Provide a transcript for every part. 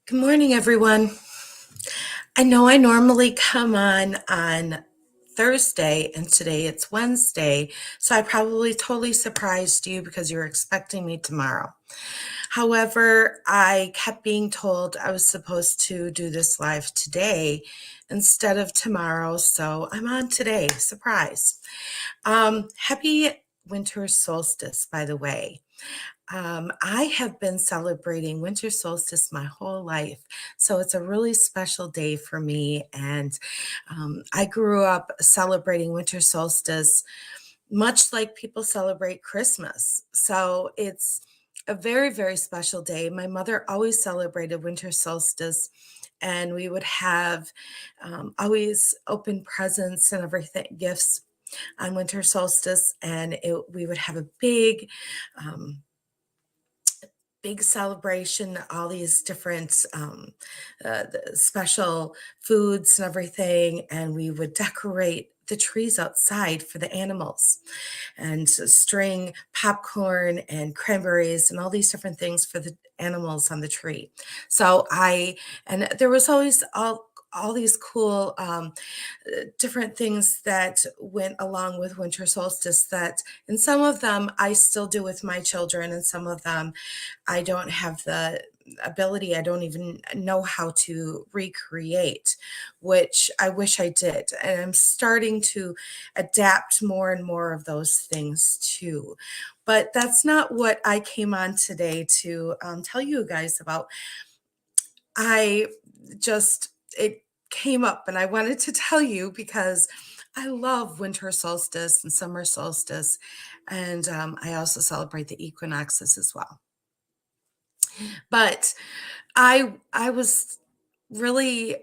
Good morning, everyone. I know I normally come on Thursday, and today it's Wednesday, so I probably totally surprised you because you were expecting me tomorrow. However, I kept being told I was supposed to do this live today instead of tomorrow, so I'm on today. Surprise. Happy winter solstice, by the way. I have been celebrating winter solstice my whole life, so it's a really special day for me. And I grew up celebrating winter solstice much like people celebrate Christmas. So it's a very, very special day. My mother always celebrated winter solstice, and we would have always open presents and everything, gifts on winter solstice, and we would have a um, big celebration, all these different special foods and everything, and we would decorate the trees outside for the animals and string popcorn and cranberries and all these different things for the animals on the tree. So and there was always all these cool different things that went along with winter solstice that, and some of them I still do with my children, and some of them I don't have the ability, I don't even know how to recreate, which I wish I did. And I'm starting to adapt more and more of those things too. But that's not what I came on today to tell you guys about. I it came up and I wanted to tell you because I love winter solstice and summer solstice. And I also celebrate the equinoxes as well. But I was really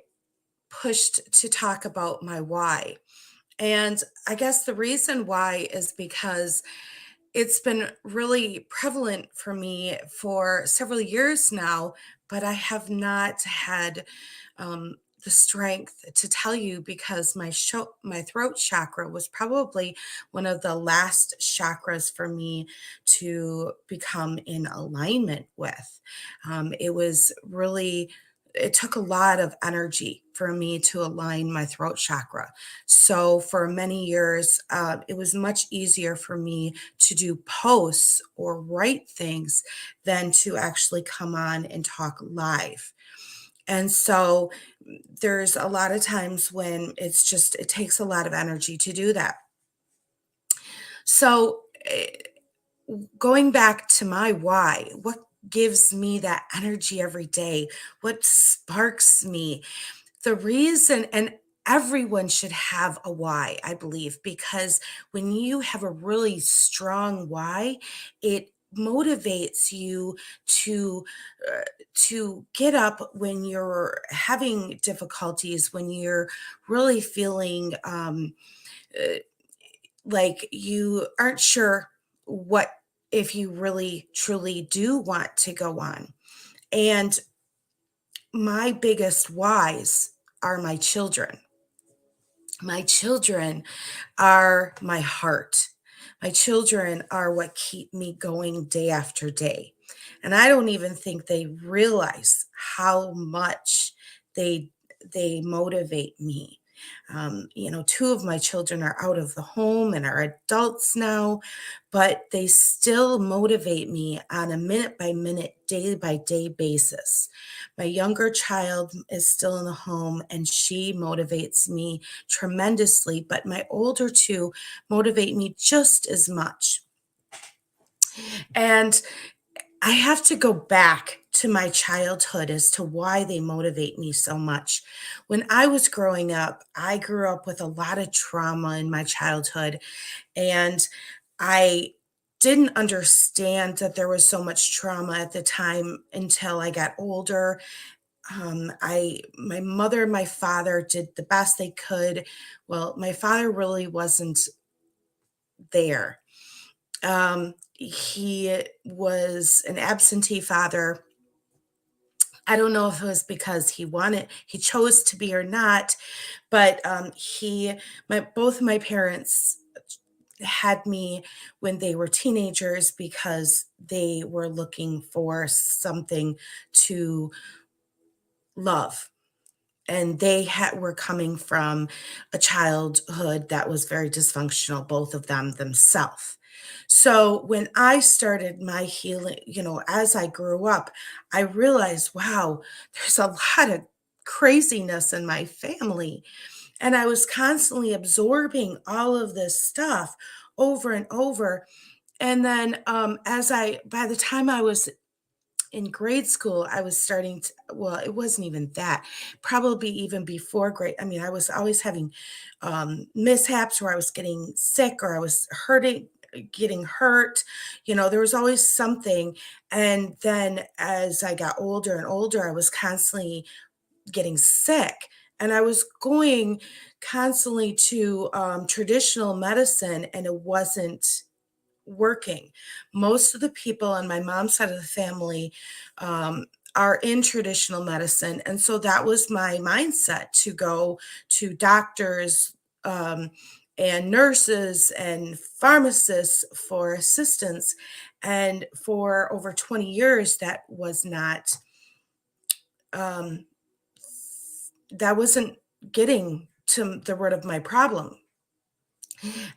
pushed to talk about my why. And I guess the reason why is because it's been really prevalent for me for several years now, but I have not had the strength to tell you because my throat chakra was probably one of the last chakras for me to become in alignment with. It was really, it took a lot of energy for me to align my throat chakra. So for many years, it was much easier for me to do posts or write things than to actually come on and talk live. And so there's a lot of times when it takes a lot of energy to do that. So going back to my why, what gives me that energy every day? What sparks me? The reason, and everyone should have a why, I believe, because when you have a really strong why, it motivates you to to get up when you're having difficulties, when you're really feeling uh, like you aren't sure what, if you really truly do want to go on. And my biggest whys are my children. My children are my heart. My children are what keep me going day after day. And I don't even think they realize how much they they motivate me. Two of my children are out of the home and are adults now, but they still motivate me on a minute by minute, day by day basis. My younger child is still in the home and she motivates me tremendously, but my older two motivate me just as much. And I have to go back to my childhood as to why they motivate me so much. When I was growing up, I grew up with a lot of trauma in my childhood, and I didn't understand that there was so much trauma at the time until I got older. My mother and my father did the best they could. Well, my father really wasn't there. He was an absentee father. I don't know if it was because he chose to be or not, but both my parents had me when they were teenagers because they were looking for something to love. And were coming from a childhood that was very dysfunctional, both of them themselves. So when I started my healing, as I grew up, I realized, wow, there's a lot of craziness in my family. And I was constantly absorbing all of this stuff over and over. And then by the time I was in grade school, I was starting to, well, it wasn't even that, probably even before grade. I mean, I was always having mishaps where I was getting sick or I was getting hurt. There was always something. And then as I got older and older, I was constantly getting sick. And I was going constantly to traditional medicine, and it wasn't working. Most of the people on my mom's side of the family um, are in traditional medicine. And so that was my mindset, to go to doctors and nurses and pharmacists for assistance. And for over 20 years, um, that wasn't getting to the root of my problem.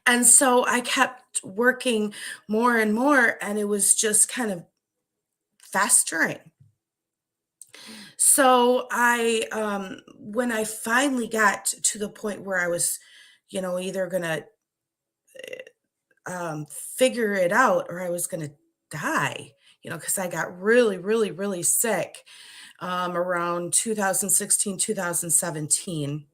And so I kept working more and more, and it was just kind of festering. So when I finally got to the point where I was, either gonna figure it out or I was gonna die, because I got really, really, really sick around 2016, 2017.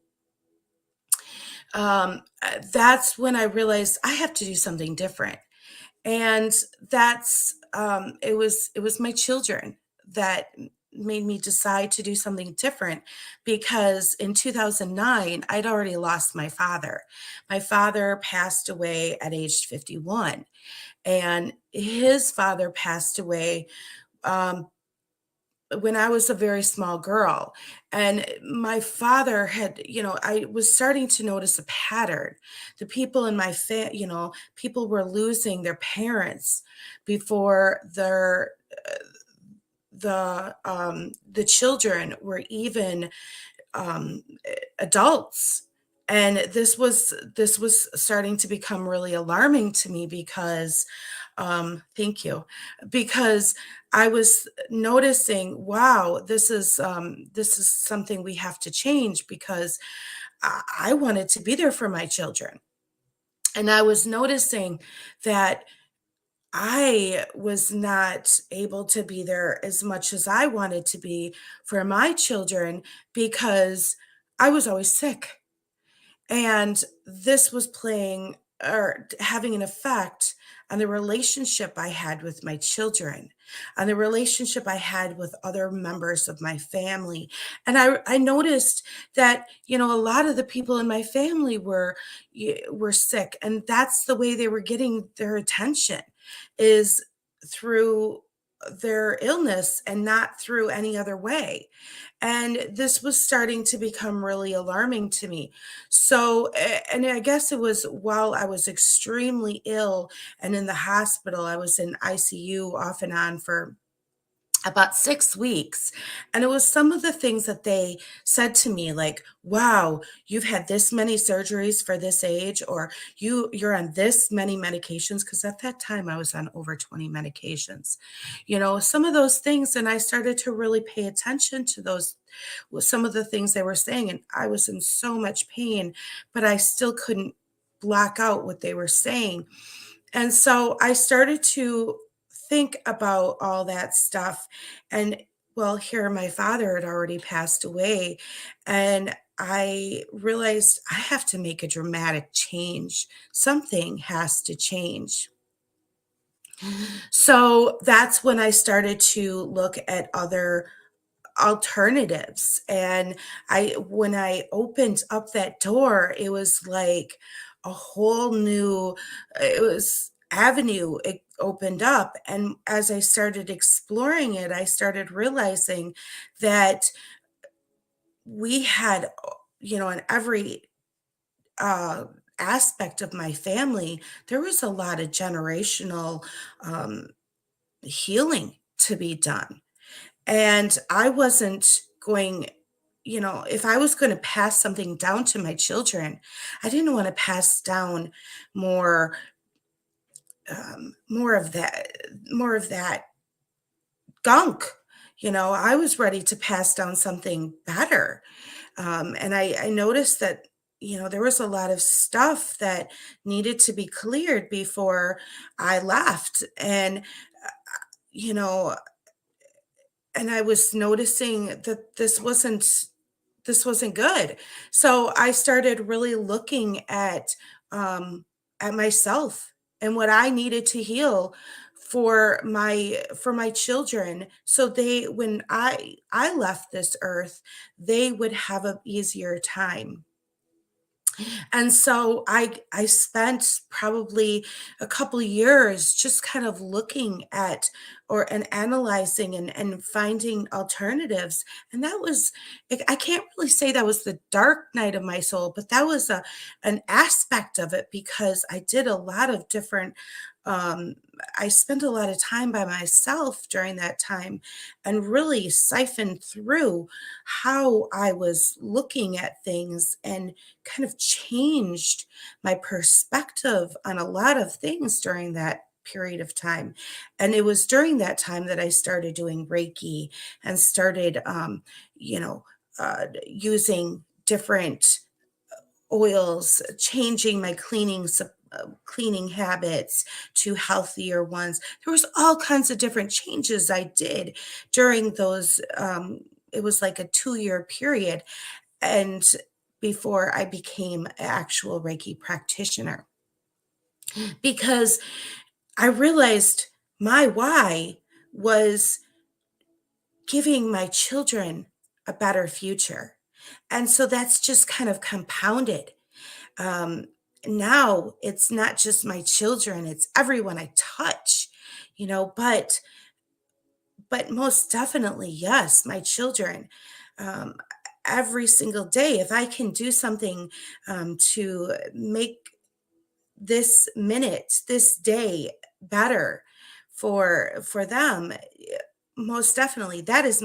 That's when I realized I have to do something different. And it was my children that made me decide to do something different, because in 2009 I'd already lost my father passed away at age 51, and his father passed away um, when I was a very small girl. And my father had, I was starting to notice a pattern. The people in my people were losing their parents before the children were even adults. And this was starting to become really alarming to me, because thank you, because I was noticing, wow, this is something we have to change, because I wanted to be there for my children. And I was noticing that I was not able to be there as much as I wanted to be for my children, because I was always sick. And this was playing or having an effect on the relationship I had with my children, on the relationship I had with other members of my family. And I noticed that, a lot of the people in my family were sick. And that's the way they were getting their attention, is through their illness and not through any other way. And this was starting to become really alarming to me. So, and I guess it was while I was extremely ill and in the hospital. I was in ICU off and on for about 6 weeks. And it was some of the things that they said to me, like, wow, you've had this many surgeries for this age, or you're on this many medications. Because at that time I was on over 20 medications, some of those things. And I started to really pay attention to those, some of the things they were saying. And I was in so much pain, but I still couldn't block out what they were saying. And so I started to think about all that stuff. And well, here my father had already passed away. And I realized I have to make a dramatic change. Something has to change. So that's when I started to look at other alternatives. And when I opened up that door, it was like a whole new, it was avenue, it opened up. And as I started exploring it, I started realizing that we had, in every uh aspect of my family, there was a lot of generational um healing to be done. And I wasn't going, if I was going to pass something down to my children, I didn't want to pass down more, more of that gunk. I was ready to pass down something better. And I noticed that, there was a lot of stuff that needed to be cleared before I left. You know, and I was noticing that this wasn't good. So I started really looking at myself and what I needed to heal for my children, so they, when I left this earth, they would have an easier time. And so I spent probably a couple years just kind of looking at, or and analyzing, and finding alternatives. And that was, I can't really say that was the dark night of my soul, but that was an aspect of it, because I did a lot of different, um I spent a lot of time by myself during that time, and really siphoned through how I was looking at things, and kind of changed my perspective on a lot of things during that period of time. And it was during that time that I started doing Reiki, and started, using different oils, changing my cleaning habits to healthier ones. There was all kinds of different changes I did during those. It was like a 2-year period, and before I became an actual Reiki practitioner, because I realized my why was giving my children a better future. And so that's just kind of compounded. Um, Now it's not just my children, it's everyone I touch, but most definitely, yes, my children. Um, every single day, if I can do something to make this day better for them, most definitely, that is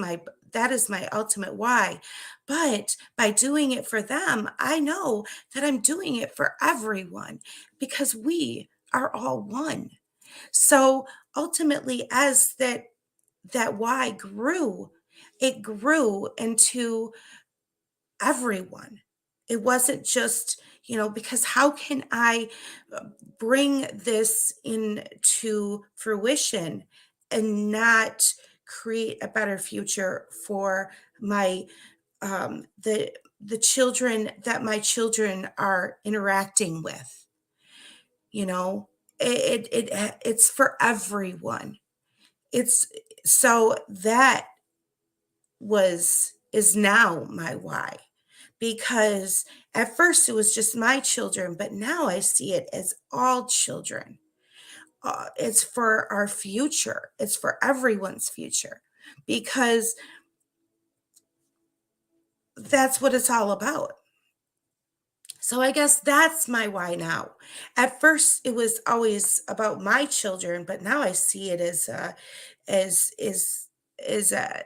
my ultimate why. But by doing it for them, I know that I'm doing it for everyone, because we are all one. So ultimately, as that why grew, it grew into everyone. It wasn't just, because how can I uh, bring this into fruition and not create a better future for my the children that my children are interacting with, you know? It's for everyone. It's so that was is now my why, because at first it was just my children, but now I see it as all children. It's for our future, it's for everyone's future, because that's what it's all about. So I guess that's my why now. At first it was always about my children, but now I see it as is a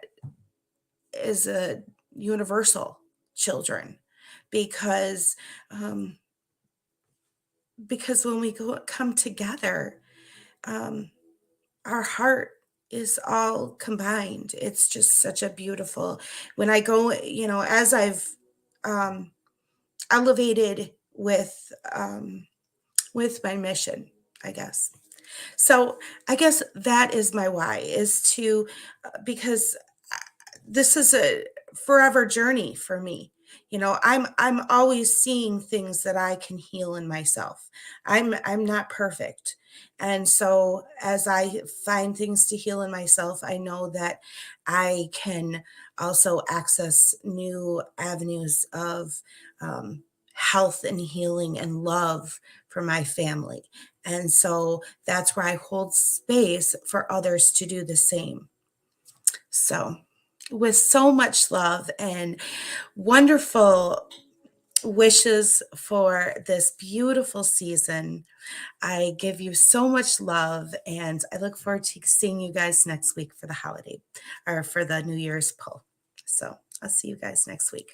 is a universal children, because um because when we come together, um, our heart is all combined. It's just such a beautiful, when I go, as I've um, elevated with my mission, I guess. So I guess that is my why, is to, because this is a forever journey for me. I'm always seeing things that I can heal in myself. I'm not perfect. And so as I find things to heal in myself, I know that I can also access new avenues of health and healing and love for my family. And so that's where I hold space for others to do the same. So, with so much love and wonderful wishes for this beautiful season, I give you so much love, and I look forward to seeing you guys next week for the holiday, or for the New Year's pull. So, I'll see you guys next week.